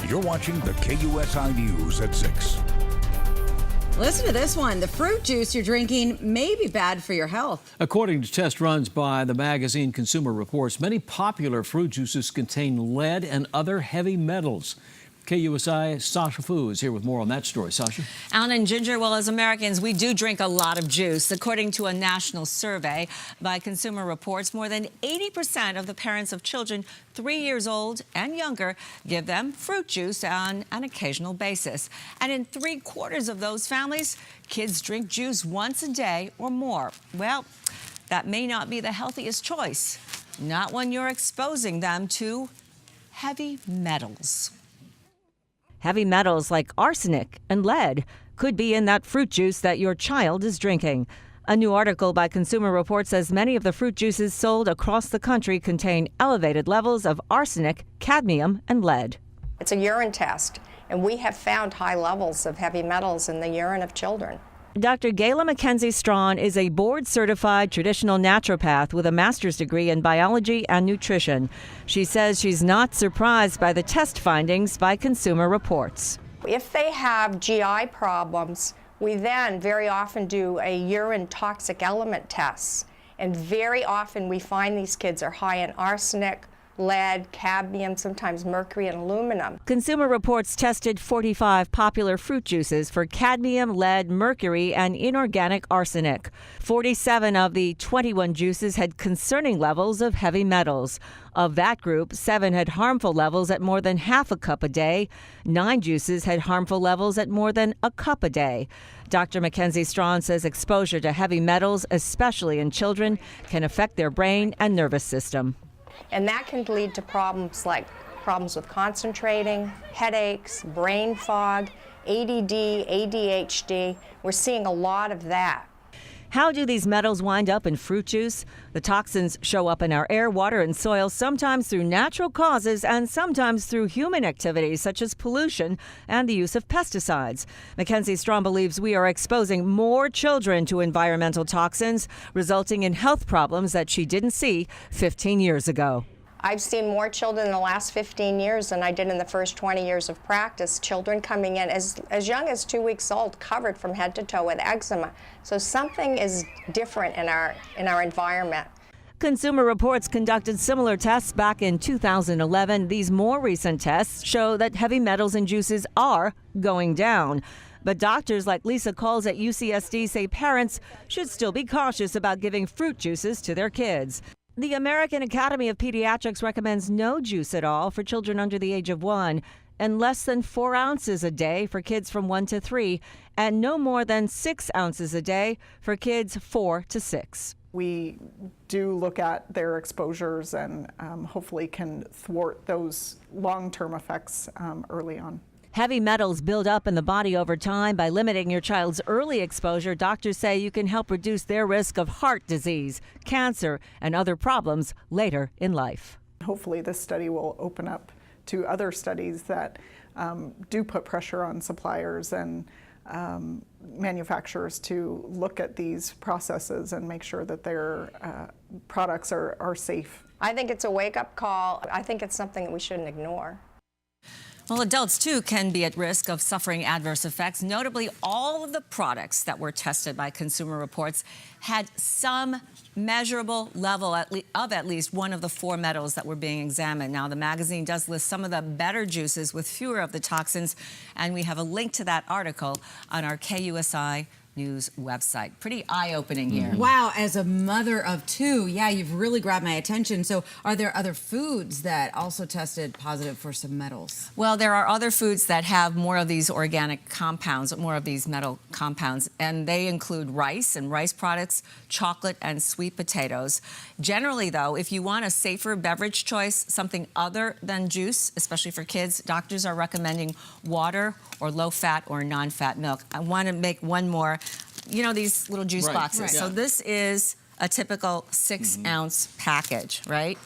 You're watching the KUSI News at 6. Listen to this one. The fruit juice you're drinking may be bad for your health. According to test runs by the magazine Consumer Reports, many popular fruit juices contain lead and other heavy metals. KUSI Sasha Fu is here with more on that story. Sasha? Alan and Ginger, well, as Americans, we do drink a lot of juice. According to a national survey by Consumer Reports, more than 80% of the parents of children 3 years old and younger give them fruit juice on an occasional basis. And in 3/4 of those families, kids drink juice once a day or more. Well, that may not be the healthiest choice, not when you're exposing them to heavy metals. Heavy metals like arsenic and lead could be in that fruit juice that your child is drinking. A new article by Consumer Reports says many of the fruit juices sold across the country contain elevated levels of arsenic, cadmium, and lead. It's a urine test, and we have found high levels of heavy metals in the urine of children. Dr. Gayla Mackenzie-Strawn is a board-certified traditional naturopath with a master's degree in biology and nutrition. She says she's not surprised by the test findings by Consumer Reports. If they have GI problems, we then very often do a urine toxic element test. And very often we find these kids are high in arsenic, lead, cadmium, sometimes mercury and aluminum. Consumer Reports tested 45 popular fruit juices for cadmium, lead, mercury, and inorganic arsenic. 47 of the 21 juices had concerning levels of heavy metals. Of that group, 7 had harmful levels at more than half a cup a day. 9 juices had harmful levels at more than a cup a day. Dr. Mackenzie-Strawn says exposure to heavy metals, especially in children, can affect their brain and nervous system. And that can lead to problems like problems with concentrating, headaches, brain fog, ADD, ADHD. We're seeing a lot of that. How do these metals wind up in fruit juice? The toxins show up in our air, water, and soil, sometimes through natural causes and sometimes through human activities such as pollution and the use of pesticides. Mackenzie-Strawn believes we are exposing more children to environmental toxins, resulting in health problems that she didn't see 15 years ago. I've seen more children in the last 15 years than I did in the first 20 years of practice. Children coming in as young as 2 weeks old, covered from head to toe with eczema. So something is different in our environment. Consumer Reports conducted similar tests back in 2011. These more recent tests show that heavy metals in juices are going down. But doctors like Lisa Coles at UCSD say parents should still be cautious about giving fruit juices to their kids. The American Academy of Pediatrics recommends no juice at all for children under the age of 1, and less than 4 ounces a day for kids from 1 to 3, and no more than 6 ounces a day for kids 4 to 6. We do look at their exposures and hopefully can thwart those long-term effects early on. Heavy metals build up in the body over time. By limiting your child's early exposure, doctors say you can help reduce their risk of heart disease, cancer, and other problems later in life. Hopefully this study will open up to other studies that do put pressure on suppliers and manufacturers to look at these processes and make sure that their products are safe. I think it's a wake-up call. I think it's something that we shouldn't ignore. Well, adults, too, can be at risk of suffering adverse effects. Notably, all of the products that were tested by Consumer Reports had some measurable level of at least one of the 4 metals that were being examined. Now, the magazine does list some of the better juices with fewer of the toxins, and we have a link to that article on our KUSI News website. Pretty eye-opening here. Wow, as a mother of 2, yeah, you've really grabbed my attention. So are there other foods that also tested positive for some metals? Well, there are other foods that have more of these organic compounds, more of these metal compounds, and they include rice and rice products, chocolate, and sweet potatoes. Generally, though, if you want a safer beverage choice, something other than juice, especially for kids, doctors are recommending water or low-fat or non-fat milk. I want to make one more. You know these little juice boxes. Right. So this is a typical 6-ounce package, right?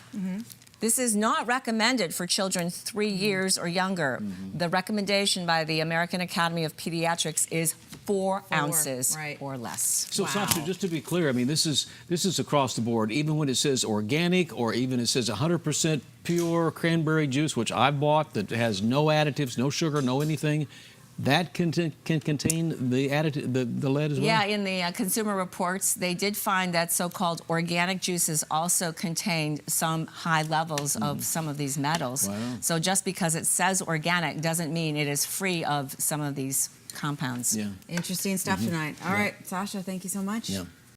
This is not recommended for children 3 years or younger. The recommendation by the American Academy of Pediatrics is 4 ounces right. or less. So, Wow. Sasha, just to be clear, I mean, this is across the board. Even when it says organic, or even it says 100% pure cranberry juice, which I bought, that has no additives, no sugar, no anything, that can contain the additive, the lead as well. Yeah, in the Consumer Reports, they did find that so-called organic juices also contained some high levels of some of these metals. Wow. So just because it says organic doesn't mean it is free of some of these compounds. Yeah. Interesting stuff tonight. All right, Sasha, thank you so much. Yeah.